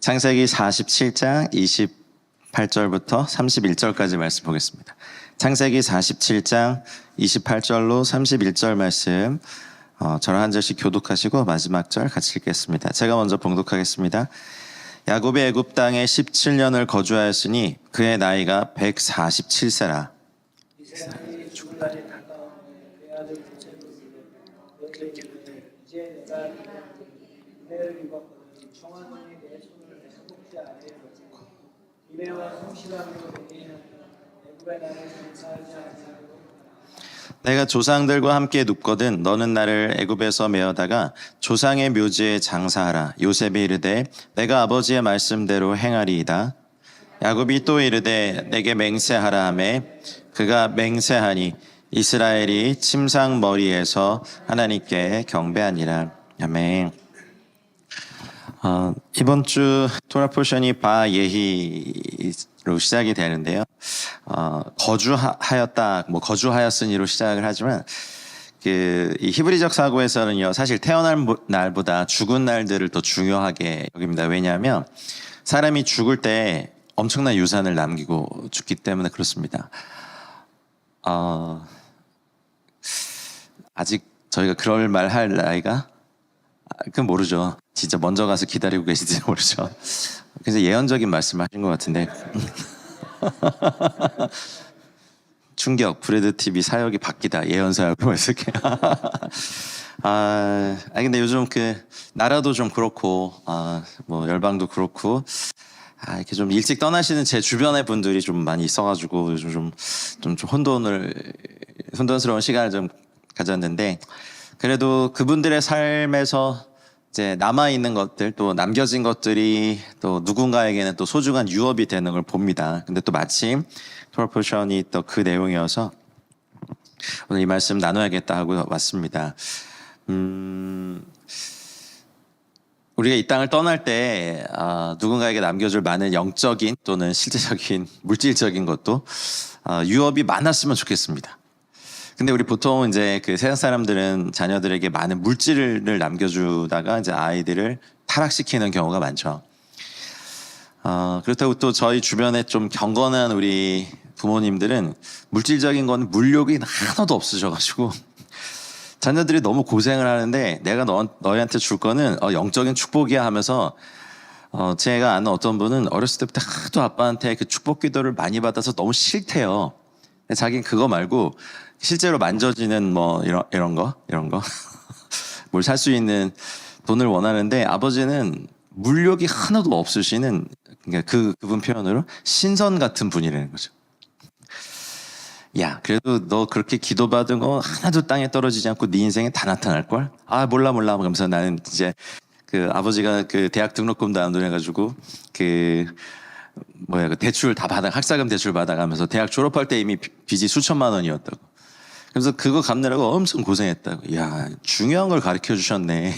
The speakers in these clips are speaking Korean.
창세기 47장 28절부터 31절까지 말씀 보겠습니다. 창세기 47장 28절로 31절 말씀 저랑 한 절씩 교독하시고 마지막 절 같이 읽겠습니다. 제가 먼저 봉독하겠습니다. 야곱이 애굽 땅에 17년을 거주하였으니 그의 나이가 147세라. 이스라엘이 죽을 날이 가까우니 그의 아들 요셉을 이제 내가 은혜를 입었거든 청하노니 내 손을 내 손목지 아래에 놓고 인애와 성실함으로 내게 애굽의 나를 장사하지 아니하고 내가 조상들과 함께 눕거든 너는 나를 애굽에서 메어다가 조상의 묘지에 장사하라. 요셉이 이르되 내가 아버지의 말씀대로 행하리이다. 야곱이 또 이르되 내게 맹세하라 하매 그가 맹세하니 이스라엘이 침상 머리에서 하나님께 경배하니라. 아멘. 이번 주 토라 포션이 바 예히로 시작이 되는데요. 거주하였다, 거주하였으니로 시작을 하지만 이 히브리적 사고에서는요, 사실 태어난 날보다 죽은 날들을 더 중요하게 여깁니다. 왜냐하면 사람이 죽을 때 엄청난 유산을 남기고 죽기 때문에 그렇습니다. 아직 저희가 그럴 말 할 나이가? 그건 모르죠. 진짜 먼저 가서 기다리고 계신지 모르죠. 그래서 예언적인 말씀을 하신 것 같은데. 충격, 브레드 TV 사역이 바뀌다. 예언 사역으로 했을게요. 근데 요즘 나라도 좀 그렇고, 열방도 그렇고, 이렇게 좀 일찍 떠나시는 제 주변의 분들이 좀 많이 있어가지고 요즘 좀 혼돈스러운 시간을 좀 가졌는데, 그래도 그분들의 삶에서 이제 남아있는 것들, 또 남겨진 것들이 또 누군가에게는 또 소중한 유업이 되는 걸 봅니다. 근데 또 마침 토라 포션이 또 그 내용이어서 오늘 이 말씀 나눠야겠다 하고 왔습니다. 우리가 이 땅을 떠날 때 누군가에게 남겨줄 많은 영적인 또는 실제적인 물질적인 것도 유업이 많았으면 좋겠습니다. 근데 우리 보통 이제 세상 사람들은 자녀들에게 많은 물질을 남겨주다가 이제 아이들을 타락시키는 경우가 많죠. 그렇다고 또 저희 주변에 좀 경건한 우리 부모님들은 물질적인 건 물욕이 하나도 없으셔가지고 자녀들이 너무 고생을 하는데 내가 너희한테 줄 거는 영적인 축복이야 하면서 제가 아는 어떤 분은 어렸을 때부터 하도 아빠한테 그 축복 기도를 많이 받아서 너무 싫대요. 자기는 그거 말고 실제로 만져지는 이런 거 뭘 살 수 있는 돈을 원하는데 아버지는 물욕이 하나도 없으시는, 그러니까 그분 표현으로 신선 같은 분이라는 거죠. 야, 그래도 너 그렇게 기도받은 거 하나도 땅에 떨어지지 않고 네 인생에 다 나타날걸? 몰라 그러면서 나는 이제 아버지가 대학 등록금도 안 돈해가지고 대출 다 학사금 대출 받아가면서 대학 졸업할 때 이미 빚이 수천만 원이었다고. 그래서 그거 갚느라고 엄청 고생했다고. 야, 중요한 걸 가르쳐 주셨네.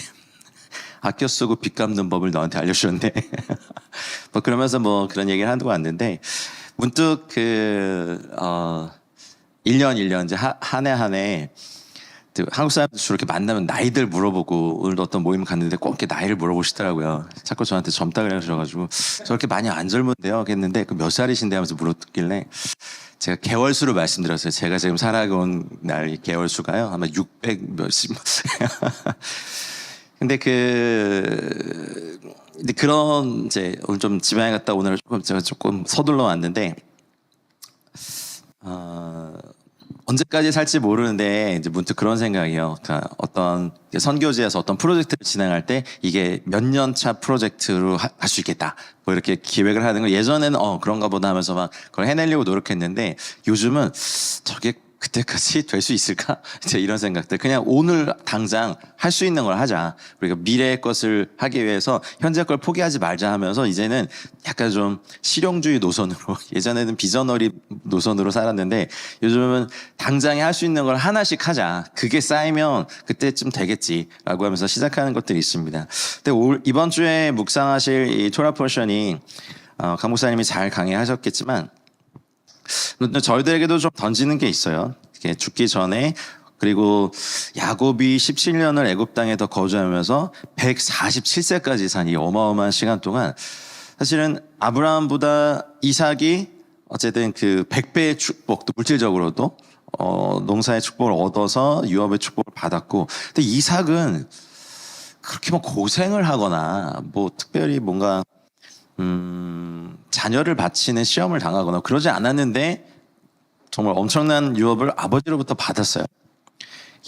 아껴 쓰고 빚 갚는 법을 너한테 알려주셨네. 그러면서 그런 얘기를 하고 왔는데, 문득 1년 이제 한 해 한국 사람들 주로 이렇게 만나면 나이들 물어보고, 오늘도 어떤 모임 갔는데 꼭 이렇게 나이를 물어보시더라고요. 자꾸 저한테 젊다 그러셔가지고 저렇게 많이 안 젊은데요 했는데 몇 살이신데 하면서 물었길래 제가 개월수로 말씀드렸어요. 제가 지금 살아온 날 개월수가요 아마 600 몇십. 근데 그런 이제 오늘 좀 지방에 갔다 오늘 제가 조금 서둘러 왔는데 언제까지 살지 모르는데 이제 문득 그런 생각이에요. 그러니까 어떤 선교지에서 어떤 프로젝트를 진행할 때 이게 몇 년 차 프로젝트로 할 수 있겠다. 이렇게 기획을 하는 거 예전에는 그런가 보다 하면서 막 그걸 해내려고 노력했는데 요즘은 저게 그때까지 될 수 있을까? 이제 이런 생각들. 그냥 오늘 당장 할 수 있는 걸 하자. 우리가 미래의 것을 하기 위해서 현재 걸 포기하지 말자 하면서 이제는 약간 좀 실용주의 노선으로, 예전에는 비저너리 노선으로 살았는데 요즘은 당장에 할 수 있는 걸 하나씩 하자. 그게 쌓이면 그때쯤 되겠지라고 하면서 시작하는 것들이 있습니다. 근데 이번 주에 묵상하실 이 토라 포션이 강 목사님이 잘 강의하셨겠지만 저희들에게도 좀 던지는 게 있어요. 죽기 전에, 그리고 야곱이 17년을 애굽 땅에 더 거주하면서 147세까지 산 이 어마어마한 시간 동안 사실은 아브라함보다 이삭이 어쨌든 그 100배의 축복도 물질적으로도 농사의 축복을 얻어서 유업의 축복을 받았고, 근데 이삭은 그렇게 뭐 고생을 하거나 뭐 특별히 뭔가 자녀를 바치는 시험을 당하거나 그러지 않았는데 정말 엄청난 유업을 아버지로부터 받았어요.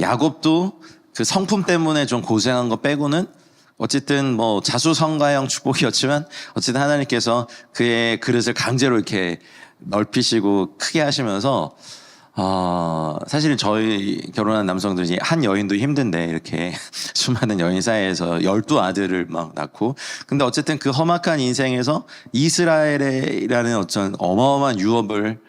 야곱도 그 성품 때문에 좀 고생한 거 빼고는 어쨌든 뭐 자수성가형 축복이었지만 어쨌든 하나님께서 그의 그릇을 강제로 이렇게 넓히시고 크게 하시면서 사실은 저희 결혼한 남성들이 한 여인도 힘든데 이렇게 수많은 여인 사이에서 12아들을 막 낳고, 근데 어쨌든 그 험악한 인생에서 이스라엘이라는 어떤 어마어마한 유업을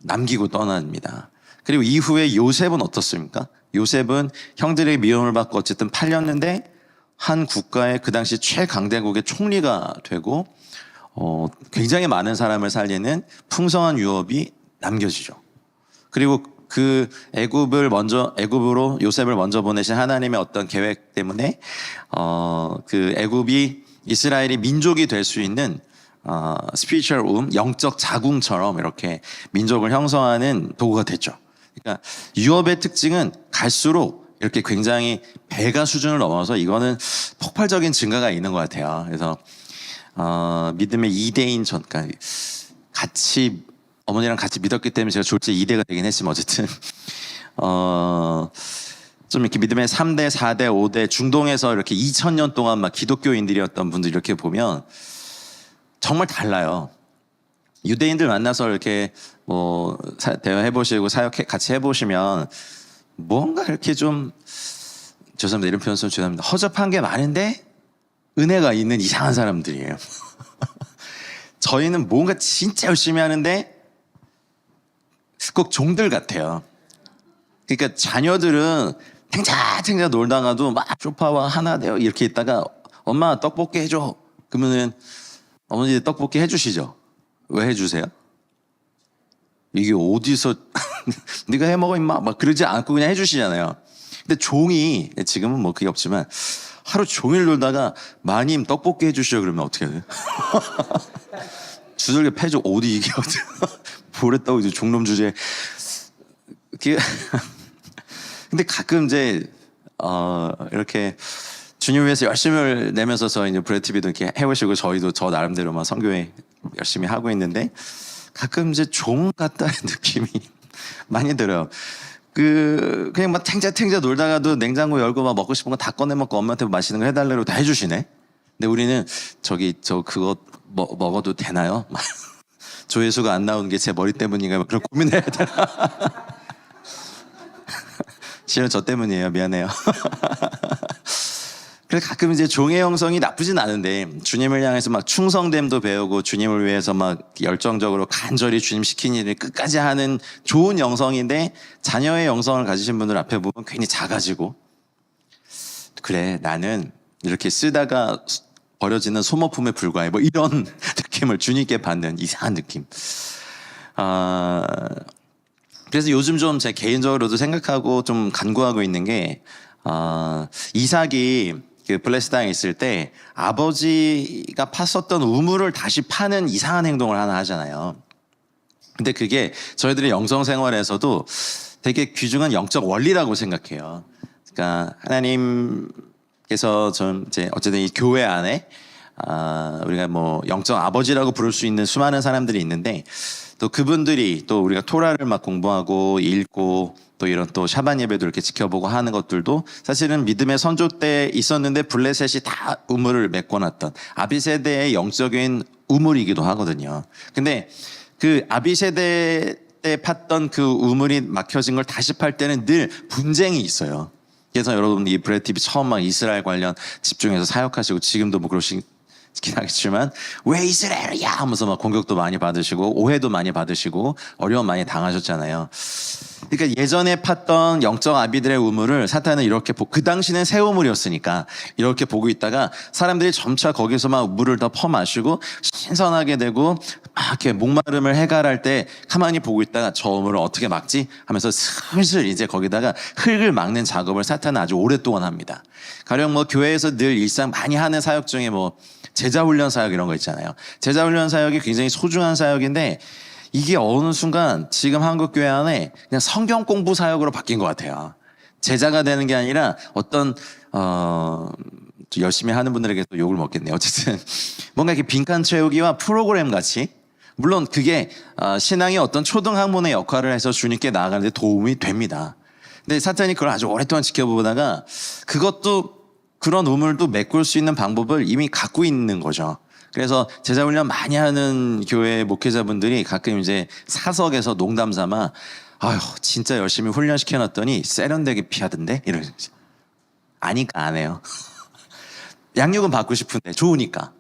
남기고 떠납니다. 그리고 이후에 요셉은 어떻습니까? 요셉은 형들의 미움을 받고 어쨌든 팔렸는데 한 국가의 그 당시 최강대국의 총리가 되고 굉장히 많은 사람을 살리는 풍성한 유업이 남겨지죠. 그리고 그 애굽으로 요셉을 먼저 보내신 하나님의 어떤 계획 때문에 그 애굽이 이스라엘이 민족이 될 수 있는 spiritual womb, 영적 자궁처럼 이렇게 민족을 형성하는 도구가 됐죠. 그러니까 유업의 특징은 갈수록 이렇게 굉장히 배가 수준을 넘어서 이거는 폭발적인 증가가 있는 것 같아요. 그래서 믿음의 2대인 그러니까 같이 어머니랑 같이 믿었기 때문에 제가 졸제 2대가 되긴 했지만 어쨌든 좀 이렇게 믿음의 3대, 4대, 5대 중동에서 이렇게 2000년 동안 막 기독교인들이었던 분들 이렇게 보면 정말 달라요. 유대인들 만나서 이렇게 뭐 대화해보시고 사역 같이 해보시면 뭔가 이렇게 좀 죄송합니다. 이런 표현 쓰면 죄송합니다. 허접한 게 많은데 은혜가 있는 이상한 사람들이에요. 저희는 뭔가 진짜 열심히 하는데 꼭 종들 같아요. 그러니까 자녀들은 탱자탱자 놀다가도 막 소파와 하나 되어 이렇게 있다가 엄마 떡볶이 해줘. 그러면은 어머니 떡볶이 해주시죠. 왜 해주세요? 이게 어디서 네가 해먹어 임마 막 그러지 않고 그냥 해주시잖아요. 근데 종이 지금은 뭐 그게 없지만 하루 종일 놀다가 마님 떡볶이 해주시죠 그러면 어떻게 해야 돼요? 주절계 패죠. 어디 이게 뭐랬다고 이제 종놈 주제. 근데 가끔 이제 이렇게 주님 위해서 열심을 내면서 이제 브레티비도 이렇게 해오시고 저희도 저 나름대로 막 선교회 열심히 하고 있는데 가끔 이제 종 같다는 느낌이 많이 들어요. 그냥 막 탱자탱자 놀다가도 냉장고 열고 막 먹고 싶은 거 다 꺼내 먹고 엄마한테 맛있는 거 해달라고 다 해주시네. 근데 우리는 저 그거 먹어도 되나요? 조회수가 안 나오는 게 제 머리 때문인가 그런 고민을 해야 되나? 실은 저 때문이에요. 미안해요. 그래서 가끔 이제 종의 형성이 나쁘진 않은데 주님을 향해서 막 충성됨도 배우고 주님을 위해서 막 열정적으로 간절히 주님 시킨 일을 끝까지 하는 좋은 영성인데 자녀의 영성을 가지신 분들 앞에 보면 괜히 작아지고 그래 나는 이렇게 쓰다가 버려지는 소모품에 불과해 뭐 이런 느낌을 주님께 받는 이상한 느낌. 그래서 요즘 좀 제 개인적으로도 생각하고 좀 간구하고 있는 게 이삭이 그 블레스 땅에 있을 때 아버지가 팠었던 우물을 다시 파는 이상한 행동을 하나 하잖아요. 근데 그게 저희들의 영성 생활에서도 되게 귀중한 영적 원리라고 생각해요. 그러니까 하나님께서 좀 이제 어쨌든 이 교회 안에 우리가 뭐 영적 아버지라고 부를 수 있는 수많은 사람들이 있는데 또 그분들이 또 우리가 토라를 막 공부하고 읽고 또 이런 또 샤반 예배도 이렇게 지켜보고 하는 것들도 사실은 믿음의 선조 때 있었는데 블레셋이 다 우물을 메꿔놨던 아비세대의 영적인 우물이기도 하거든요. 근데 그 아비세대 때 팠던 그 우물이 막혀진 걸 다시 팔 때는 늘 분쟁이 있어요. 그래서 여러분 이 브레티비 처음 막 이스라엘 관련 집중해서 사역하시고 지금도 뭐 그러시긴 하겠지만 왜 이스라엘이야 하면서 막 공격도 많이 받으시고 오해도 많이 받으시고 어려움 많이 당하셨잖아요. 그러니까 예전에 팠던 영적 아비들의 우물을 사탄은 이렇게 그 당시는 새 우물이었으니까 이렇게 보고 있다가 사람들이 점차 거기서 막 물을 더 퍼마시고 신선하게 되고 막 이렇게 목마름을 해결할 때 가만히 보고 있다가 저 우물을 어떻게 막지 하면서 슬슬 이제 거기다가 흙을 막는 작업을 사탄은 아주 오랫동안 합니다. 가령 뭐 교회에서 늘 일상 많이 하는 사역 중에 뭐 제자 훈련 사역 이런 거 있잖아요. 제자 훈련 사역이 굉장히 소중한 사역인데 이게 어느 순간 지금 한국 교회 안에 그냥 성경 공부 사역으로 바뀐 것 같아요. 제자가 되는 게 아니라 어떤 열심히 하는 분들에게 또 욕을 먹겠네요. 어쨌든 뭔가 이렇게 빈칸 채우기와 프로그램 같이, 물론 그게 신앙의 어떤 초등 학문의 역할을 해서 주님께 나아가는 데 도움이 됩니다. 근데 사탄이 그걸 아주 오랫동안 지켜보다가 그것도 그런 우물도 메꿀 수 있는 방법을 이미 갖고 있는 거죠. 그래서 제자 훈련 많이 하는 교회 목회자분들이 가끔 이제 사석에서 농담 삼아 아휴 진짜 열심히 훈련시켜놨더니 세련되게 피하던데 이러죠. 아니까 안 해요. 양육은 받고 싶은데 좋으니까.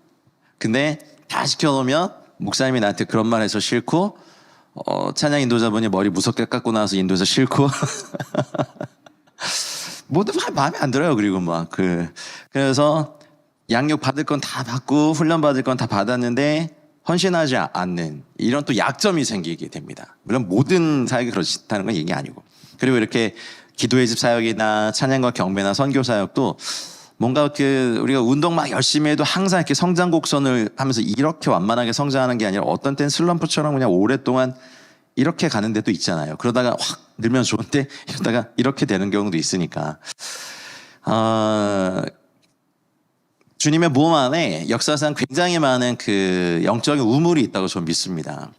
근데 다 시켜놓으면 목사님이 나한테 그런 말 해서 싫고 찬양 인도자분이 머리 무섭게 깎고 나서 인도해서 싫고 모두 마음에 안 들어요. 그리고 그래서 양육 받을 건 다 받고 훈련 받을 건 다 받았는데 헌신하지 않는 이런 또 약점이 생기게 됩니다. 물론 모든 사역이 그렇다는 건 얘기 아니고. 그리고 이렇게 기도의 집 사역이나 찬양과 경배나 선교 사역도 뭔가 우리가 운동 막 열심히 해도 항상 이렇게 성장 곡선을 하면서 이렇게 완만하게 성장하는 게 아니라 어떤 땐 슬럼프처럼 그냥 오랫동안 이렇게 가는 데도 있잖아요. 그러다가 확 늘면 좋은데 이러다가 이렇게 되는 경우도 있으니까. 주님의 몸 안에 역사상 굉장히 많은 그 영적인 우물이 있다고 저는 믿습니다.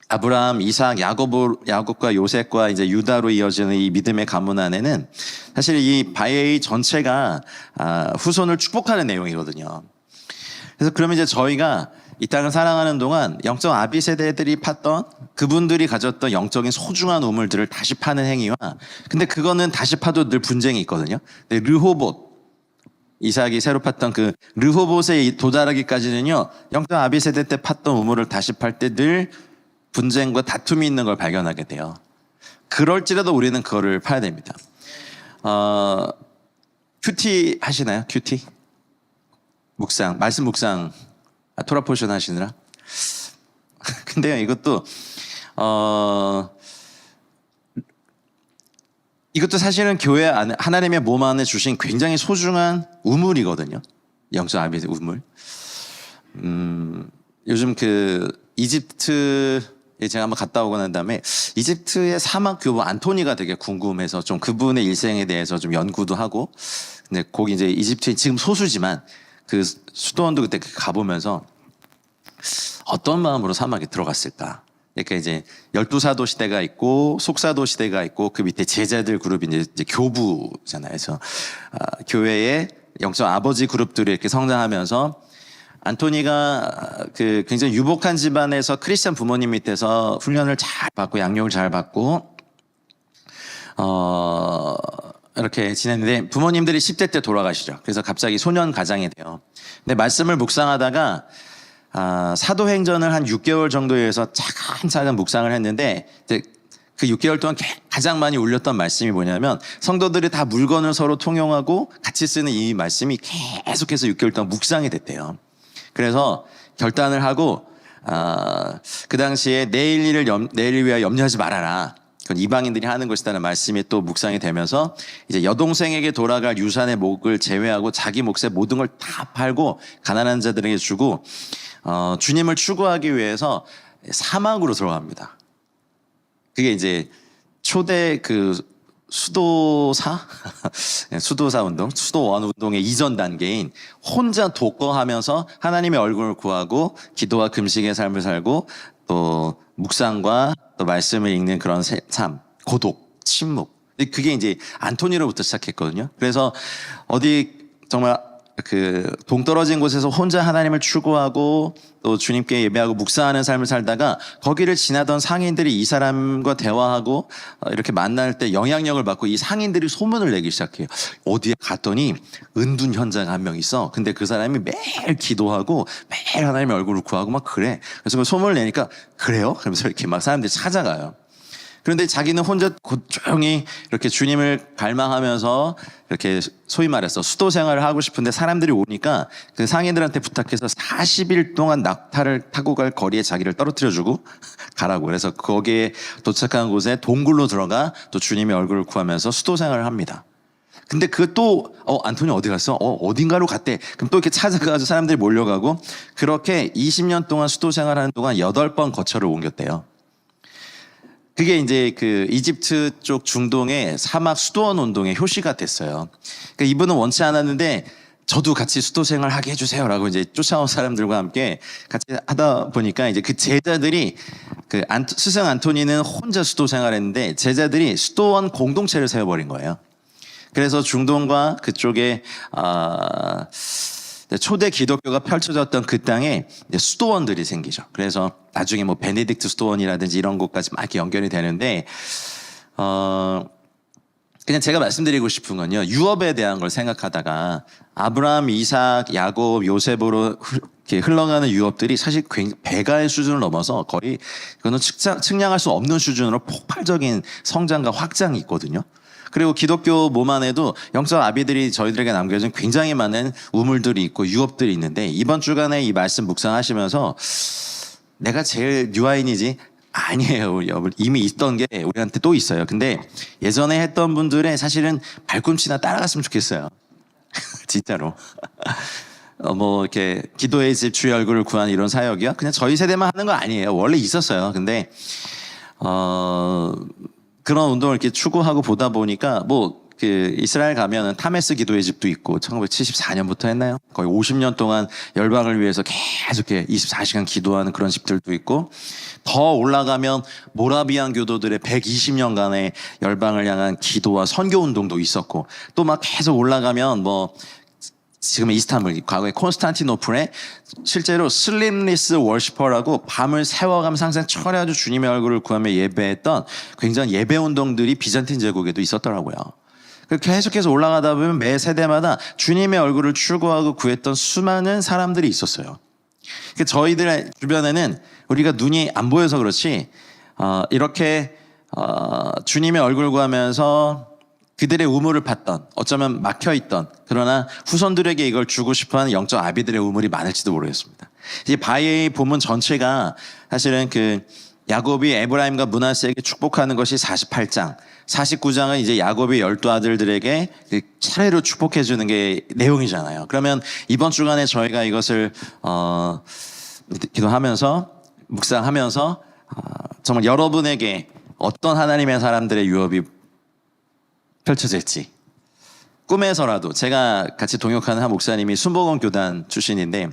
아브라함, 이삭, 야곱과 요셉과 이제 유다로 이어지는 이 믿음의 가문 안에는 사실 이 바에이 전체가 후손을 축복하는 내용이거든요. 그래서 그러면 이제 저희가 이 땅을 살아가는 동안 영적 아비 세대들이 팠던 그분들이 가졌던 영적인 소중한 우물들을 다시 파는 행위와, 근데 그거는 다시 파도 늘 분쟁이 있거든요. 근데 르호봇, 이삭이 새로 팠던 그 르호봇에 도달하기까지는요, 영적 아비 세대 때 팠던 우물을 다시 팔 때 늘 분쟁과 다툼이 있는 걸 발견하게 돼요. 그럴지라도 우리는 그거를 파야 됩니다. 큐티 하시나요? 큐티? 묵상, 말씀 묵상, 토라 포션 하시느라? 근데요, 이것도 사실은 교회 안에, 하나님의 몸 안에 주신 굉장히 소중한 우물이거든요. 영적 아비의 우물. 요즘 이집트에 제가 한번 갔다 오고 난 다음에 이집트의 사막 교부 안토니가 되게 궁금해서 좀 그분의 일생에 대해서 좀 연구도 하고, 근데 거기 이제 이집트에 지금 소수지만 그 수도원도 그때 가보면서 어떤 마음으로 사막에 들어갔을까. 그러니까 이제 12사도 시대가 있고 속사도 시대가 있고 그 밑에 제자들 그룹이 이제 교부잖아요. 그래서 교회의 영적 아버지 그룹들이 이렇게 성장하면서 안토니가 그 굉장히 유복한 집안에서 크리스찬 부모님 밑에서 훈련을 잘 받고 양육을 잘 받고 이렇게 지냈는데 부모님들이 10대 때 돌아가시죠. 그래서 갑자기 소년 가장이 돼요. 근데 말씀을 묵상하다가 사도행전을 한 6개월 정도에서 차근차근 묵상을 했는데 그 6개월 동안 가장 많이 울렸던 말씀이 뭐냐면 성도들이 다 물건을 서로 통용하고 같이 쓰는 이 말씀이 계속해서 6개월 동안 묵상이 됐대요. 그래서 결단을 하고 그 당시에 내일을 위하여 염려하지 말아라. 그건 이방인들이 하는 것이다는 말씀이 또 묵상이 되면서 이제 여동생에게 돌아갈 유산의 몫을 제외하고 자기 몫의 모든 걸 다 팔고 가난한 자들에게 주고 주님을 추구하기 위해서 사막으로 들어갑니다. 그게 이제 초대 수도사 운동, 수도원 운동의 이전 단계인 혼자 독거하면서 하나님의 얼굴을 구하고 기도와 금식의 삶을 살고 또 묵상과 또 말씀을 읽는 그런 삶, 고독, 침묵. 그게 이제 안토니로부터 시작했거든요. 그래서 어디 정말 동떨어진 곳에서 혼자 하나님을 추구하고 또 주님께 예배하고 묵상하는 삶을 살다가 거기를 지나던 상인들이 이 사람과 대화하고 이렇게 만날 때 영향력을 받고 이 상인들이 소문을 내기 시작해요. 어디에 갔더니 은둔 현자가 한 명 있어. 근데 그 사람이 매일 기도하고 매일 하나님의 얼굴을 구하고 막 그래. 그래서 그 소문을 내니까 그래요? 그러면서 이렇게 막 사람들이 찾아가요. 그런데 자기는 혼자 조용히 이렇게 주님을 갈망하면서 이렇게 소위 말해서 수도 생활을 하고 싶은데 사람들이 오니까 그 상인들한테 부탁해서 40일 동안 낙타를 타고 갈 거리에 자기를 떨어뜨려주고 가라고. 그래서 거기에 도착한 곳에 동굴로 들어가 또 주님의 얼굴을 구하면서 수도 생활을 합니다. 근데 그또 안토니 어디 갔어? 어딘가로 갔대. 그럼 또 이렇게 찾아가서 사람들이 몰려가고 그렇게 20년 동안 수도 생활하는 동안 8번 거처를 옮겼대요. 그게 이제 그 이집트 쪽 중동의 사막 수도원 운동의 효시가 됐어요. 그러니까 이분은 원치 않았는데 저도 같이 수도 생활하게 해주세요라고 이제 쫓아온 사람들과 함께 같이 하다 보니까 이제 그 제자들이 그 스승 안토니는 혼자 수도 생활했는데 제자들이 수도원 공동체를 세워버린 거예요. 그래서 중동과 그쪽에 초대 기독교가 펼쳐졌던 그 땅에 이제 수도원들이 생기죠. 그래서 나중에 뭐 베네딕트 수도원이라든지 이런 곳까지 막 이렇게 연결이 되는데 그냥 제가 말씀드리고 싶은 건요. 유업에 대한 걸 생각하다가 아브라함, 이삭, 야곱, 요셉으로 이렇게 흘러가는 유업들이 사실 배가의 수준을 넘어서 거의 그거는 측량할 수 없는 수준으로 폭발적인 성장과 확장이 있거든요. 그리고 기독교 몸 안에도 영적 아비들이 저희들에게 남겨진 굉장히 많은 우물들이 있고 유업들이 있는데 이번 주간에 이 말씀 묵상하시면서 내가 제일 뉴아인이지? 아니에요. 이미 있던 게 우리한테 또 있어요. 근데 예전에 했던 분들의 사실은 발꿈치나 따라갔으면 좋겠어요. 진짜로. 뭐 이렇게 기도의 집 주의 얼굴을 구한 이런 사역이요. 그냥 저희 세대만 하는 거 아니에요. 원래 있었어요. 근데 그런 운동을 이렇게 추구하고 보다 보니까 뭐 그 이스라엘 가면은 타메스 기도의 집도 있고 1974년부터 했나요? 거의 50년 동안 열방을 위해서 계속 이렇게 24시간 기도하는 그런 집들도 있고 더 올라가면 모라비안 교도들의 120년간의 열방을 향한 기도와 선교 운동도 있었고 또 막 계속 올라가면 뭐 지금 이스탄불, 과거에 콘스탄티노플에 실제로 슬림리스 월시퍼라고 밤을 새워가면서 항상 철야주 주님의 얼굴을 구하며 예배했던 굉장히 예배 운동들이 비잔틴 제국에도 있었더라고요. 계속해서 올라가다 보면 매 세대마다 주님의 얼굴을 추구하고 구했던 수많은 사람들이 있었어요. 저희들 주변에는 우리가 눈이 안 보여서 그렇지 이렇게 주님의 얼굴 구하면서 그들의 우물을 팠던 어쩌면 막혀있던 그러나 후손들에게 이걸 주고 싶어하는 영적 아비들의 우물이 많을지도 모르겠습니다. 이 바위의 본문 전체가 사실은 그 야곱이 에브라임과 므낫세에게 축복하는 것이 48장 49장은 이제 야곱의 12아들들에게 차례로 축복해 주는 게 내용이잖아요. 그러면 이번 주간에 저희가 이것을 기도하면서 묵상하면서 정말 여러분에게 어떤 하나님의 사람들의 유업이 펼쳐질지 꿈에서라도 제가 같이 동역하는 한 목사님이 순복음 교단 출신인데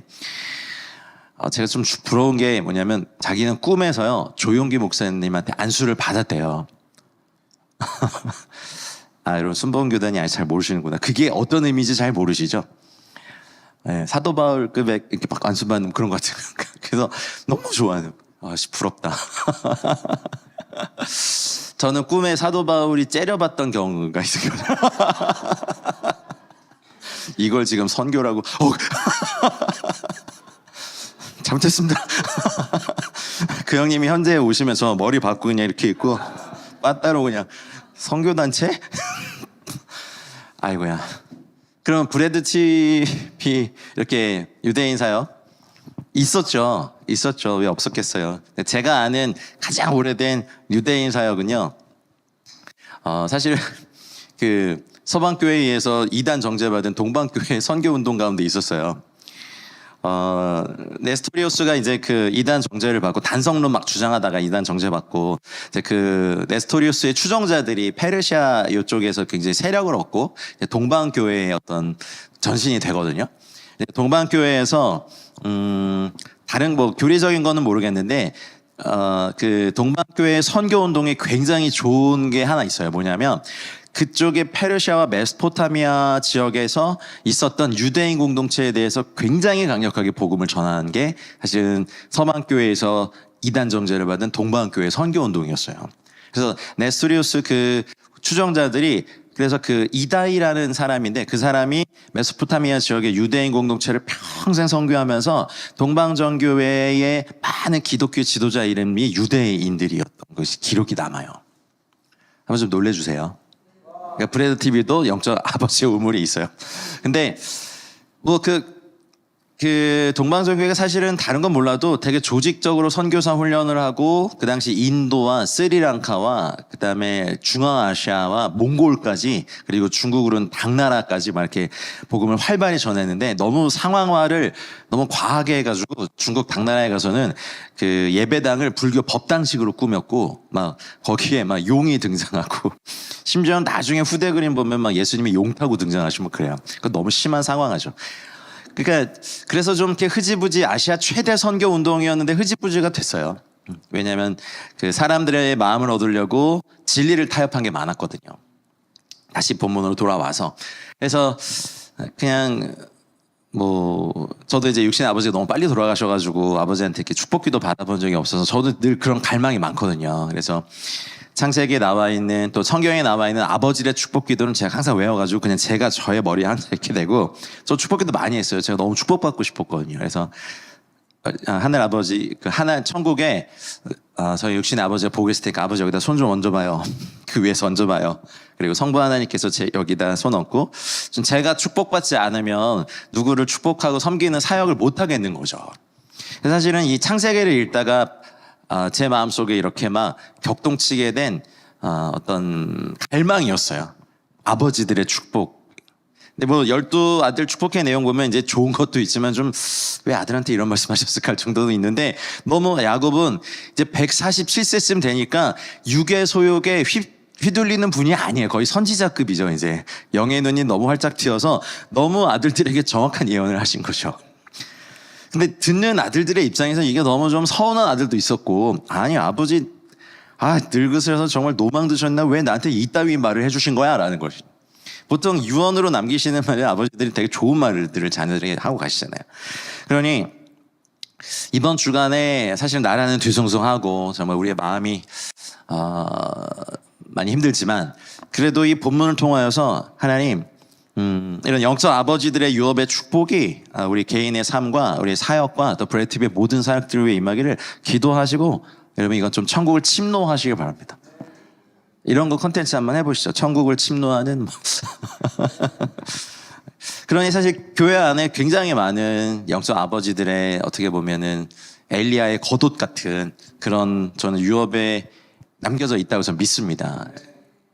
제가 좀 부러운 게 뭐냐면 자기는 꿈에서요 조용기 목사님한테 안수를 받았대요. 여러분 순복음 교단이 아직 잘 모르시는구나. 그게 어떤 의미인지 잘 모르시죠? 네, 사도 바울급의 이렇게 막 안수받는 그런 것 같아요. 그래서 너무 좋아요. 부럽다. 저는 꿈에 사도 바울이 째려봤던 경우가 있어요. 이걸 지금 선교라고. 잘못했습니다. 그 형님이 현재에 오시면서 머리 받고 그냥 이렇게 있고 빠따로 그냥 선교단체? 아이고야. 그럼 브래드 칩이 이렇게 유대인 사역 있었죠. 왜 없었겠어요. 제가 아는 가장 오래된 유대인 사역은요. 사실 그 서방교회에 의해서 이단 정죄받은 동방교회 선교운동 가운데 있었어요. 네스토리우스가 이제 그 이단 정죄를 받고 단성론 막 주장하다가 이단 정죄받고 이제 그 네스토리우스의 추종자들이 페르시아 이쪽에서 굉장히 세력을 얻고 동방교회의 어떤 전신이 되거든요. 동방교회에서 다른 뭐 교리적인 거는 모르겠는데 그 동방교회 선교운동에 굉장히 좋은 게 하나 있어요. 뭐냐면 그쪽에 페르시아와 메소포타미아 지역에서 있었던 유대인 공동체에 대해서 굉장히 강력하게 복음을 전하는 게 사실은 서방교회에서 이단 정죄를 받은 동방교회 선교운동이었어요. 그래서 네스토리우스 그 추종자들이 그래서 그 이다이라는 사람인데 그 사람이 메소포타미아 지역의 유대인 공동체를 평생 선교하면서 동방정교회의 많은 기독교 지도자 이름이 유대인들이었던 것이 기록이 남아요. 한번 좀 놀래주세요. 그러니까 브래드 TV도 영적 아버지의 우물이 있어요. 근데 뭐 그 동방선교회가 사실은 다른 건 몰라도 되게 조직적으로 선교사 훈련을 하고 그 당시 인도와 스리랑카와 그다음에 중앙아시아와 몽골까지 그리고 중국으로는 당나라까지 막 이렇게 복음을 활발히 전했는데 너무 상황화를 너무 과하게 해가지고 중국 당나라에 가서는 그 예배당을 불교 법당식으로 꾸몄고 막 거기에 막 용이 등장하고 심지어 나중에 후대 그림 보면 막 예수님이 용 타고 등장하시면 그래요. 그 너무 심한 상황이죠. 그러니까 그래서 좀 이렇게 흐지부지 아시아 최대 선교 운동이었는데 흐지부지가 됐어요. 왜냐하면 그 사람들의 마음을 얻으려고 진리를 타협한 게 많았거든요. 다시 본문으로 돌아와서 그래서 그냥 뭐 저도 이제 육신의 아버지가 너무 빨리 돌아가셔가지고 아버지한테 이렇게 축복기도 받아본 적이 없어서 저도 늘 그런 갈망이 많거든요. 그래서 창세기에 나와 있는 또 성경에 나와 있는 아버지의 축복기도는 제가 항상 외워가지고 그냥 제가 저의 머리에 항상 이렇게 대고 저 축복기도 많이 했어요. 제가 너무 축복받고 싶었거든요. 그래서 하늘 아버지 그 하나 천국에 저희 육신의 아버지가 보고 계실 테니까 아버지 여기다 손 좀 얹어봐요. 그 위에서 얹어봐요. 그리고 성부 하나님께서 여기다 손 얹고 좀 제가 축복받지 않으면 누구를 축복하고 섬기는 사역을 못 하겠는 거죠. 사실은 이 창세기를 읽다가 제 마음속에 이렇게 막 격동치게 된 어떤 갈망이었어요. 아버지들의 축복. 근데 뭐 12아들 축복의 내용 보면 이제 좋은 것도 있지만 좀 왜 아들한테 이런 말씀하셨을까 할 정도도 있는데 너무 야곱은 이제 147세쯤 되니까 육의 소욕에 휘둘리는 분이 아니에요. 거의 선지자급이죠. 이제 영의 눈이 너무 활짝 튀어서 너무 아들들에게 정확한 예언을 하신 거죠. 근데 듣는 아들들의 입장에서 이게 너무 좀 서운한 아들도 있었고 아니 아버지 늙으셔서 정말 노망 드셨나 왜 나한테 이따위 말을 해주신 거야 라는 것이 보통 유언으로 남기시는 말에 아버지들이 되게 좋은 말들을 자녀들에게 하고 가시잖아요. 그러니 이번 주간에 사실 나라는 뒤숭숭하고 정말 우리의 마음이 많이 힘들지만 그래도 이 본문을 통하여서 하나님 이런 영적 아버지들의 유업의 축복이 우리 개인의 삶과 우리 사역과 또 브레이트비의 모든 사역들 위해 임하기를 기도하시고 여러분 이건 좀 천국을 침노하시길 바랍니다. 이런 거 콘텐츠 한번 해보시죠. 천국을 침노하는 그러니 사실 교회 안에 굉장히 많은 영적 아버지들의 어떻게 보면은 엘리야의 겉옷 같은 그런 저는 유업에 남겨져 있다고 저는 믿습니다.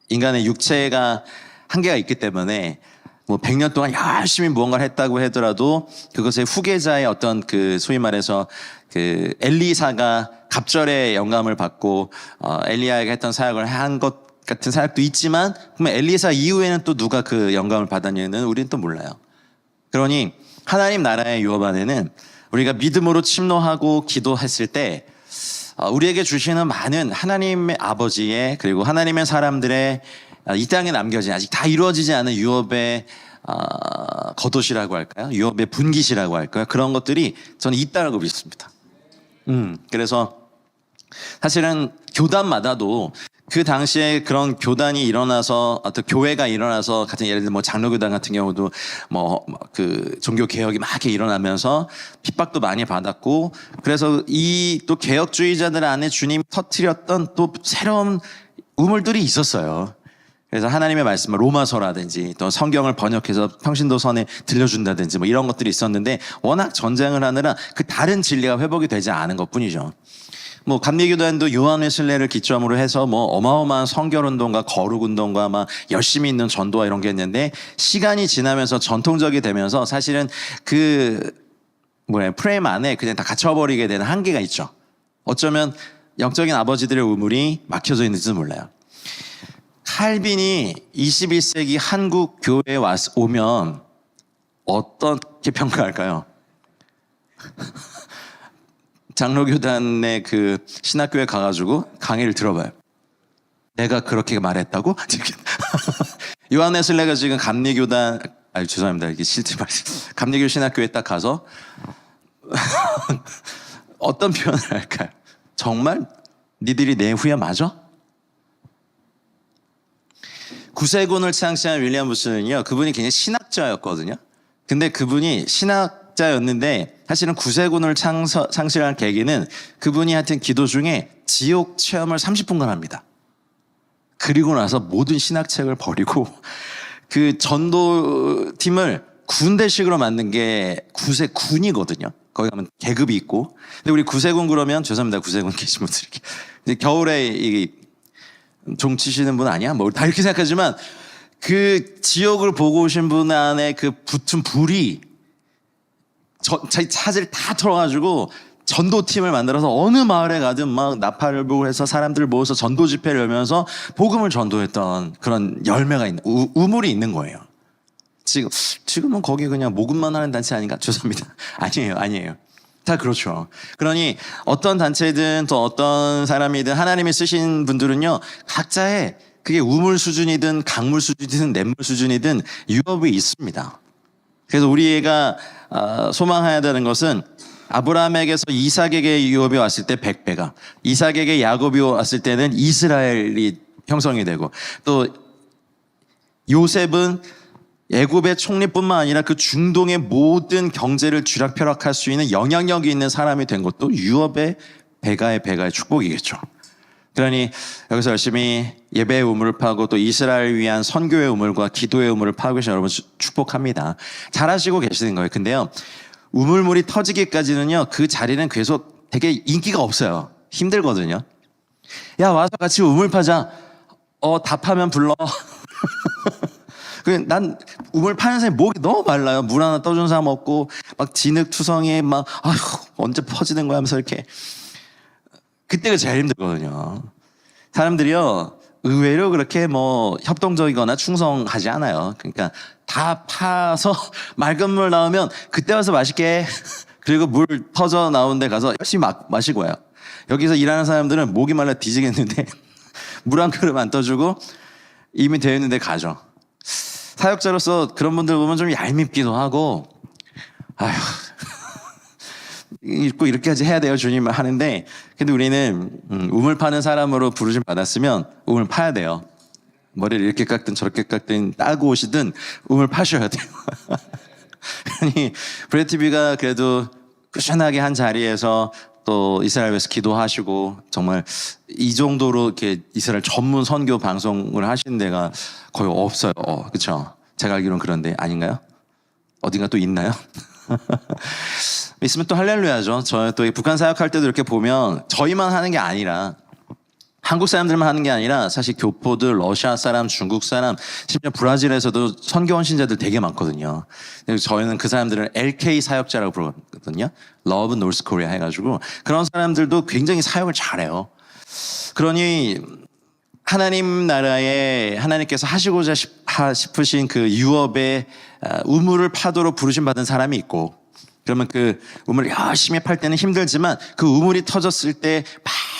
인간의 육체가 한계가 있기 때문에 뭐 100년 동안 열심히 무언가를 했다고 하더라도 그것의 후계자의 어떤 그 소위 말해서 그 엘리사가 갑절의 영감을 받고 엘리야가 했던 사역을 한 것 같은 사역도 있지만 그러면 엘리사 이후에는 또 누가 그 영감을 받았냐는 우리는 또 몰라요. 그러니 하나님 나라의 유업 안에는 우리가 믿음으로 침노하고 기도했을 때 우리에게 주시는 많은 하나님의 아버지의 그리고 하나님의 사람들의 이 땅에 남겨진 아직 다 이루어지지 않은 유업의 겉옷이라고 할까요? 유업의 분깃이라고 할까요? 그런 것들이 저는 있다고 믿습니다. 그래서 사실은 교단마다도 그 당시에 그런 교단이 일어나서 어떤 교회가 일어나서 같은 예를 들면 뭐 장로교단 같은 경우도 뭐 그 종교 개혁이 막 이렇게 일어나면서 핍박도 많이 받았고 그래서 이 또 개혁주의자들 안에 주님이 터뜨렸던 또 새로운 우물들이 있었어요. 그래서 하나님의 말씀을 로마서라든지 또 성경을 번역해서 평신도선에 들려준다든지 뭐 이런 것들이 있었는데 워낙 전쟁을 하느라 그 다른 진리가 회복이 되지 않은 것뿐이죠. 뭐 감리교단도 요한웨슬레를 기점으로 해서 뭐 어마어마한 성결운동과 거룩운동과 막 열심히 있는 전도와 이런 게 있는데 시간이 지나면서 전통적이 되면서 사실은 그 프레임 안에 그냥 다 갇혀버리게 되는 한계가 있죠. 어쩌면 영적인 아버지들의 우물이 막혀져 있는지도 몰라요. 칼빈이 21세기 한국 교회에 오면 어떻게 평가할까요? 장로교단의 그 신학교에 가가지고 강의를 들어봐요. 내가 그렇게 말했다고? 요한웨슬레가 지금 감리교단, 죄송합니다. 이게 실제 말씀. 감리교 신학교에 딱 가서 어떤 표현을 할까요? 정말 니들이 내 후에 맞아? 구세군을 창시한 윌리엄 부스는요, 그분이 굉장히 신학자였거든요. 근데 그분이 신학자였는데 사실은 구세군을 창시한 계기는 그분이 하여튼 기도 중에 지옥 체험을 30분간 합니다. 그리고 나서 모든 신학책을 버리고 그 전도팀을 군대식으로 만든 게 구세군이거든요. 거기 가면 계급이 있고. 근데 우리 구세군 그러면 죄송합니다. 구세군 계신 분들에게. 근데 겨울에 종 치시는 분 아니야? 뭐 다 이렇게 생각하지만 그 지역을 보고 오신 분 안에 그 붙은 불이 자기 차질 다 털어가지고 전도팀을 만들어서 어느 마을에 가든 막 나팔을 불고 해서 사람들 모여서 전도 집회를 열면서 복음을 전도했던 그런 열매가 있는 우물이 있는 거예요. 지금은 거기 그냥 모금만 하는 단체 아닌가? 죄송합니다. 아니에요. 다 그렇죠. 그러니 어떤 단체든 또 어떤 사람이든 하나님이 쓰신 분들은요, 각자의 그게 우물 수준이든 강물 수준이든 냇물 수준이든 유업이 있습니다. 그래서 우리가 소망해야 되는 것은 아브라함에게서 이삭에게 유업이 왔을 때 100배가, 이삭에게 야곱이 왔을 때는 이스라엘이 형성이 되고, 또 요셉은 애굽의 총리뿐만 아니라 그 중동의 모든 경제를 쥐락펴락할 수 있는 영향력이 있는 사람이 된 것도 유업의 배가의 축복이겠죠. 그러니 여기서 열심히 예배의 우물을 파고 또 이스라엘을 위한 선교의 우물과 기도의 우물을 파고 계신 여러분 축복합니다. 잘하시고 계시는 거예요. 근데요, 우물물이 터지기까지는요, 그 자리는 계속 되게 인기가 없어요. 힘들거든요. 야, 와서 같이 우물 파자. 답하면 불러. 난 우물 파는 사람이 목이 너무 말라요. 물 하나 떠준 사람 없고 막 진흙투성이에 막 아휴 언제 퍼지는 거야 하면서 이렇게. 그때가 제일 힘들거든요. 사람들이요, 의외로 그렇게 뭐 협동적이거나 충성하지 않아요. 그러니까 다 파서 맑은 물 나오면 그때 와서 맛있게 그리고 물 터져 나온 데 가서 열심히 마시고 와요. 여기서 일하는 사람들은 목이 말라 뒤지겠는데 물 한 그릇 안 떠주고 이미 되어 있는데 가죠. 사역자로서 그런 분들 보면 좀 얄밉기도 하고, 아휴, 꼭 이렇게까지 해야 돼요, 주님 하는데, 근데 우리는 우물 파는 사람으로 부르심 받았으면 우물 파야 돼요. 머리를 이렇게 깎든 저렇게 깎든 따고 오시든 우물 파셔야 돼요. 아니, 브레티비가 그래도 꾸준하게 한 자리에서 또 이스라엘 위해서 기도하시고 정말 이 정도로 이렇게 이스라엘 전문 선교 방송을 하시는 데가 거의 없어요. 그렇죠? 제가 알기로는 그런데 아닌가요? 어딘가 또 있나요? 있으면 또 할렐루야죠. 저 또 북한 사역할 때도 이렇게 보면 저희만 하는 게 아니라 한국 사람들만 하는 게 아니라 사실 교포들, 러시아 사람, 중국 사람, 심지어 브라질에서도 선교원 신자들 되게 많거든요. 저희는 그 사람들을 LK 사역자라고 부르거든요. Love North Korea 해가지고 그런 사람들도 굉장히 사역을 잘해요. 그러니 하나님 나라에 하나님께서 하시고자 싶으신 그 유업의 우물을 파도록 부르심 받은 사람이 있고, 그러면 그 우물을 열심히 팔 때는 힘들지만 그 우물이 터졌을 때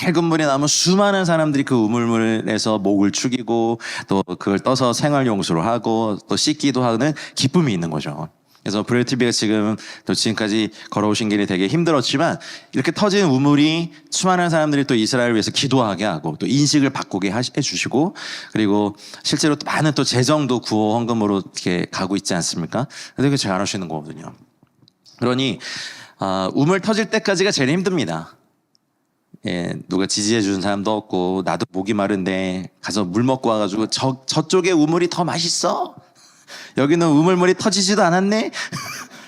맑은 물이 나오면 수많은 사람들이 그 우물물에서 목을 축이고 또 그걸 떠서 생활용수로 하고 또 씻기도 하는 기쁨이 있는 거죠. 그래서 브레이트비가 지금까지 걸어오신 길이 되게 힘들었지만 이렇게 터진 우물이 수많은 사람들이 또 이스라엘을 위해서 기도하게 하고 또 인식을 바꾸게 해주시고, 그리고 실제로 또 많은 또 재정도 구호 헌금으로 이렇게 가고 있지 않습니까? 되게 잘 하시는 거거든요. 그러니 우물 터질 때까지가 제일 힘듭니다. 예, 누가 지지해 주는 사람도 없고 나도 목이 마른데 가서 물 먹고 와가지고 저쪽에 우물이 더 맛있어? 여기는 우물물이 터지지도 않았네?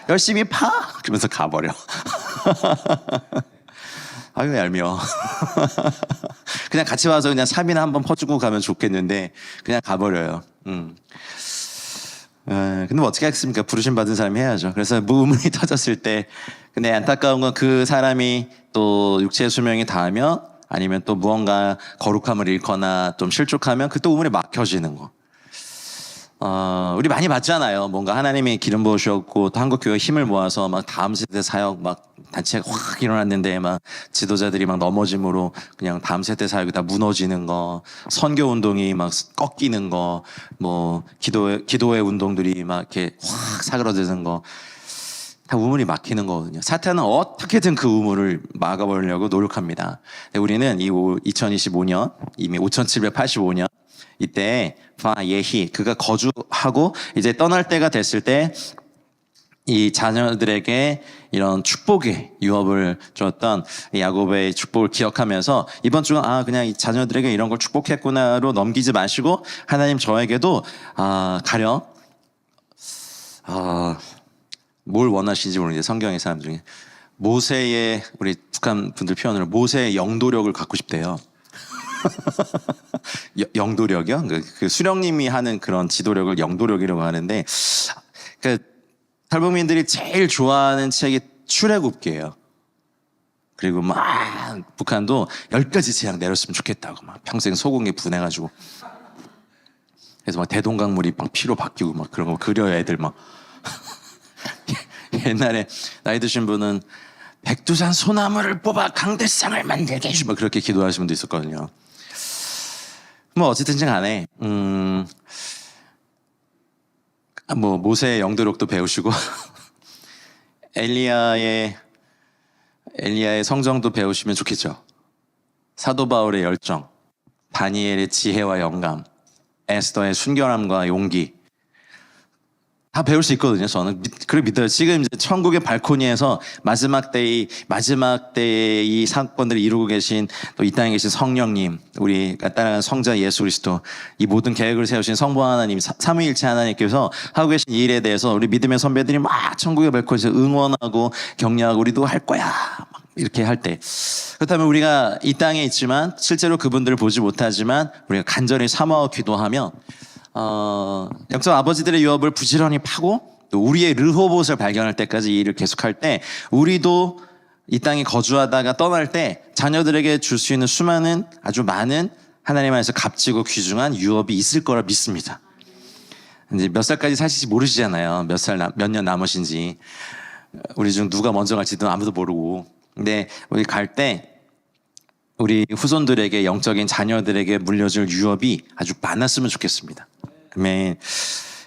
열심히 파? 그러면서 가버려. 아유 얄미워. 그냥 같이 와서 그냥 3일에 한번 퍼주고 가면 좋겠는데 그냥 가버려요. 근데 뭐 어떻게 하겠습니까? 부르심 받은 사람이 해야죠. 그래서 우물이 터졌을 때, 근데 안타까운 건 그 사람이 또 육체의 수명이 닿으면 아니면 또 무언가 거룩함을 잃거나 좀 실족하면 그 또 우물이 막혀지는 거. 우리 많이 봤잖아요. 뭔가 하나님이 기름 부으셨고 또 한국교회 힘을 모아서 막 다음 세대 사역 막 단체가 확 일어났는데 막 지도자들이 막 넘어짐으로 그냥 다음 세대 사역이 다 무너지는 거, 선교 운동이 막 꺾이는 거, 뭐 기도의 운동들이 막 이렇게 확 사그러드는 거, 다 우물이 막히는 거거든요. 사탄은 어떻게든 그 우물을 막아버리려고 노력합니다. 우리는 이 2025년 이미 5785년 이때 예히 그가 거주하고 이제 떠날 때가 됐을 때 이 자녀들에게 이런 축복의 유업을 줬던 야곱의 축복을 기억하면서 이번 주는 그냥 이 자녀들에게 이런 걸 축복했구나로 넘기지 마시고 하나님 저에게도 가령 뭘 원하시는지 모르겠는데 성경의 사람 중에 모세의 우리 북한 분들 표현으로 모세의 영도력을 갖고 싶대요. 영도력이요? 그 수령님이 하는 그런 지도력을 영도력이라고 하는데 그 탈북민들이 제일 좋아하는 책이 출애굽기예요. 그리고 막 북한도 10가지 재앙 내렸으면 좋겠다고 막 평생 소공에 분해가지고 그래서 막 대동강물이 막 피로 바뀌고 막 그런 거 그려요 애들 막. 옛날에 나이 드신 분은 백두산 소나무를 뽑아 강대상을 만들게 해주고 그렇게 기도하시는 분도 있었거든요. 뭐 어쨌든지 간에 뭐 모세의 영도력도 배우시고 엘리야의 성정도 배우시면 좋겠죠. 사도 바울의 열정, 다니엘의 지혜와 영감, 에스더의 순결함과 용기 다 배울 수 있거든요. 저는 그렇게 믿어요. 지금 이제 천국의 발코니에서 마지막 때의 이 사건들을 이루고 계신 또 이 땅에 계신 성령님, 우리가 따라가는 성자 예수 그리스도, 이 모든 계획을 세우신 성부 하나님, 삼위일체 하나님께서 하고 계신 이 일에 대해서 우리 믿음의 선배들이 막 천국의 발코니에서 응원하고 격려하고 우리도 할 거야. 막 이렇게 할 때. 그렇다면 우리가 이 땅에 있지만 실제로 그분들을 보지 못하지만 우리가 간절히 사모하고 기도하면 영적 아버지들의 유업을 부지런히 파고 또 우리의 르호봇을 발견할 때까지 이 일을 계속할 때 우리도 이 땅에 거주하다가 떠날 때 자녀들에게 줄 수 있는 수많은 아주 많은 하나님 안에서 값지고 귀중한 유업이 있을 거라 믿습니다. 이제 몇 살까지 사실지 모르시잖아요. 몇 년 남으신지. 우리 중 누가 먼저 갈지도 아무도 모르고. 근데 우리 갈 때 우리 후손들에게 영적인 자녀들에게 물려줄 유업이 아주 많았으면 좋겠습니다. 아멘.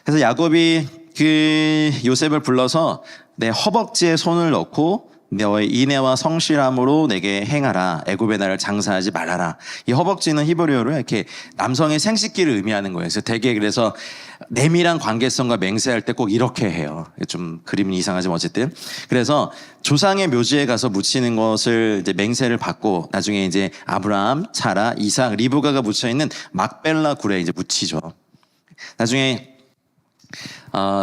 그래서 야곱이 그 요셉을 불러서 내 허벅지에 손을 넣고 너의 인애와 성실함으로 내게 행하라. 애굽의 나라를 장사하지 말아라. 이 허벅지는 히브리어로 이렇게 남성의 생식기를 의미하는 거예요. 그래서 되게 그래서 내밀한 관계성과 맹세할 때 꼭 이렇게 해요. 좀 그림은 이상하지만 어쨌든. 그래서 조상의 묘지에 가서 묻히는 것을 이제 맹세를 받고 나중에 이제 아브라함, 사라, 이삭, 리브가가 묻혀 있는 막벨라 굴에 이제 묻히죠. 나중에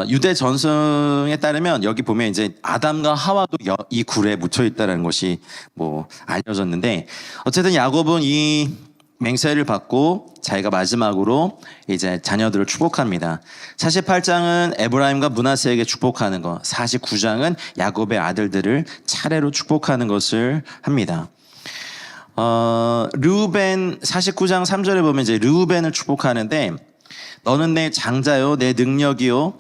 유대 전승에 따르면 여기 보면 이제 아담과 하와도 이 굴에 묻혀 있다는 것이 뭐 알려졌는데 어쨌든 야곱은 이 맹세를 받고 자기가 마지막으로 이제 자녀들을 축복합니다. 48장은 에브라임과 므낫세에게 축복하는 것, 49장은 야곱의 아들들을 차례로 축복하는 것을 합니다. 르우벤 49장 3절에 보면 이제 르우벤을 축복하는데 너는 내 장자요 내 능력이요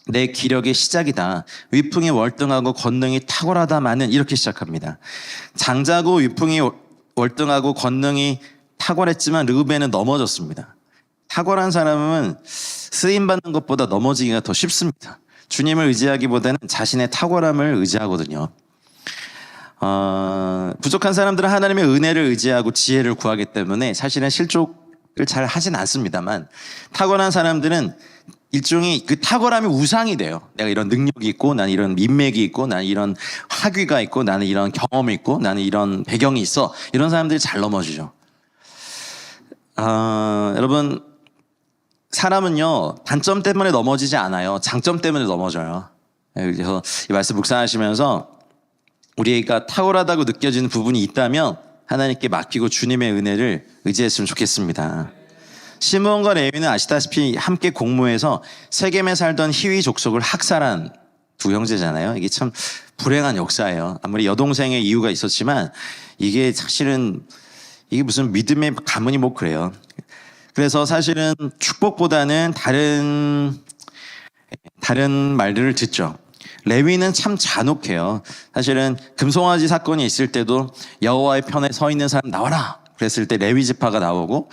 내 기력의 시작이다. 위풍이 월등하고 권능이 탁월하다마는 이렇게 시작합니다. 장자고 위풍이 월등하고 권능이 탁월했지만 르우벤은 넘어졌습니다. 탁월한 사람은 쓰임받는 것보다 넘어지기가 더 쉽습니다. 주님을 의지하기보다는 자신의 탁월함을 의지하거든요. 부족한 사람들은 하나님의 은혜를 의지하고 지혜를 구하기 때문에 사실은 실족을 잘 하진 않습니다만 탁월한 사람들은 일종의 그 탁월함이 우상이 돼요. 내가 이런 능력이 있고 나는 이런 인맥이 있고 나는 이런 학위가 있고 나는 이런 경험이 있고 나는 이런 배경이 있어. 이런 사람들이 잘 넘어지죠. 여러분 사람은요 단점 때문에 넘어지지 않아요. 장점 때문에 넘어져요. 그래서 이 말씀 묵상하시면서 우리가 탁월하다고 느껴지는 부분이 있다면 하나님께 맡기고 주님의 은혜를 의지했으면 좋겠습니다. 시므온과 레위는 아시다시피 함께 공모해서 세겜에 살던 히위 족속을 학살한 두 형제잖아요. 이게 참 불행한 역사예요. 아무리 여동생의 이유가 있었지만 이게 사실은 이게 무슨 믿음의 가문이 뭐 그래요. 그래서 사실은 축복보다는 다른 말들을 듣죠. 레위는 참 잔혹해요. 사실은 금송아지 사건이 있을 때도 여호와의 편에 서 있는 사람 나와라. 그랬을 때 레위 지파가 나오고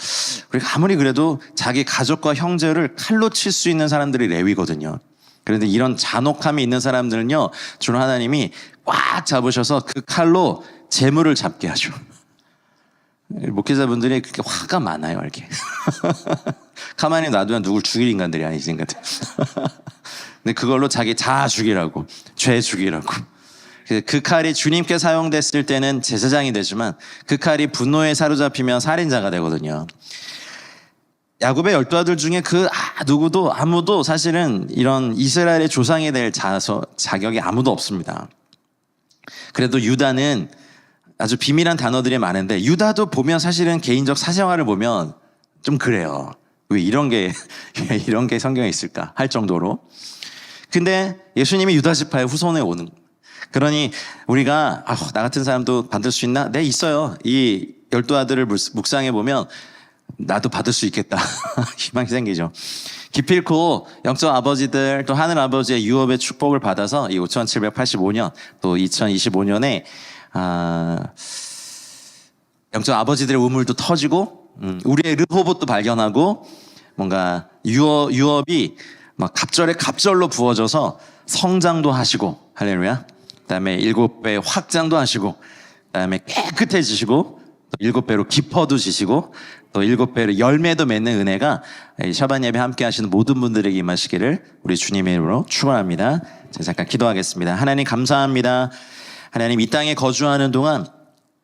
그리고 아무리 그래도 자기 가족과 형제를 칼로 칠 수 있는 사람들이 레위거든요. 그런데 이런 잔혹함이 있는 사람들은요, 주 하나님이 꽉 잡으셔서 그 칼로 재물을 잡게 하죠. 목회자분들이 그렇게 화가 많아요, 이렇게. 가만히 놔두면 누굴 죽일 인간들이 아니지, 인간들. 근데 그걸로 자기 자아 죽이라고, 죄 죽이라고. 그 칼이 주님께 사용됐을 때는 제사장이 되지만 그 칼이 분노에 사로잡히면 살인자가 되거든요. 야곱의 12아들 중에 누구도 아무도 사실은 이런 이스라엘의 조상이 될 자격이 아무도 없습니다. 그래도 유다는 아주 비밀한 단어들이 많은데 유다도 보면 사실은 개인적 사생활을 보면 좀 그래요. 왜 이런 게 성경에 있을까 할 정도로. 근데 예수님이 유다 지파의 후손에 오는. 그러니 우리가 나 같은 사람도 받을 수 있나? 네, 있어요. 이 12아들을 묵상해 보면 나도 받을 수 있겠다. 희망이 생기죠. 기필코 영적 아버지들 또 하늘 아버지의 유업의 축복을 받아서 이 5785년 또 2025년에 영적 아버지들의 우물도 터지고 우리의 르호봇도 발견하고 뭔가 유업이 막 갑절로 부어져서 성장도 하시고 할렐루야. 그다음에 7배 확장도 하시고 그다음에 깨끗해지시고 또 7배로 깊어지시고 또 7배로 열매도 맺는 은혜가 샤반 예배 함께 하시는 모든 분들에게 임하시기를 우리 주님의 이름으로 축원합니다. 제가 잠깐 기도하겠습니다. 하나님 감사합니다. 하나님 이 땅에 거주하는 동안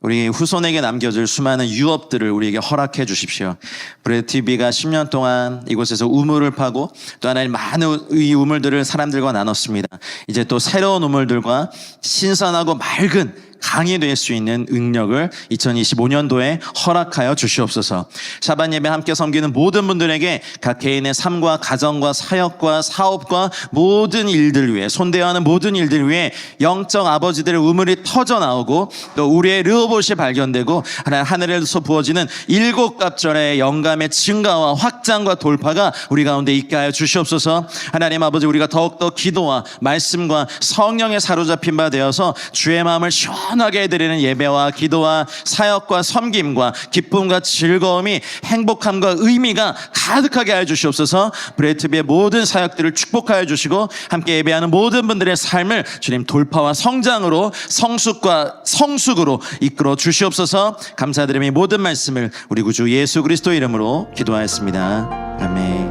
우리 후손에게 남겨줄 수많은 유업들을 우리에게 허락해 주십시오. 브레드TV가 10년 동안 이곳에서 우물을 파고 또 하나님 많은 이 우물들을 사람들과 나눴습니다. 이제 또 새로운 우물들과 신선하고 맑은 강이 될 수 있는 능력을 2025년도에 허락하여 주시옵소서. 샤반 예배 함께 섬기는 모든 분들에게 각 개인의 삶과 가정과 사역과 사업과 모든 일들 위해 손대야 하는 모든 일들 위해 영적 아버지들의 우물이 터져 나오고 또 우리의 르호봇이 발견되고 하늘에서 부어지는 7갑절의 영감의 증가와 확장과 돌파가 우리 가운데 있게 하여 주시옵소서. 하나님 아버지, 우리가 더욱더 기도와 말씀과 성령에 사로잡힌 바 되어서 주의 마음을 시원하게 해드리는 예배와 기도와 사역과 섬김과 기쁨과 즐거움이 행복함과 의미가 가득하게 하여 주시옵소서. 브레이트비의 모든 사역들을 축복하여 주시고 함께 예배하는 모든 분들의 삶을 주님 돌파와 성장으로 성숙과 성숙으로 이끌어 주시옵소서. 감사드리며 모든 말씀을 우리 구주 예수 그리스도 이름으로 기도하였습니다. 아멘.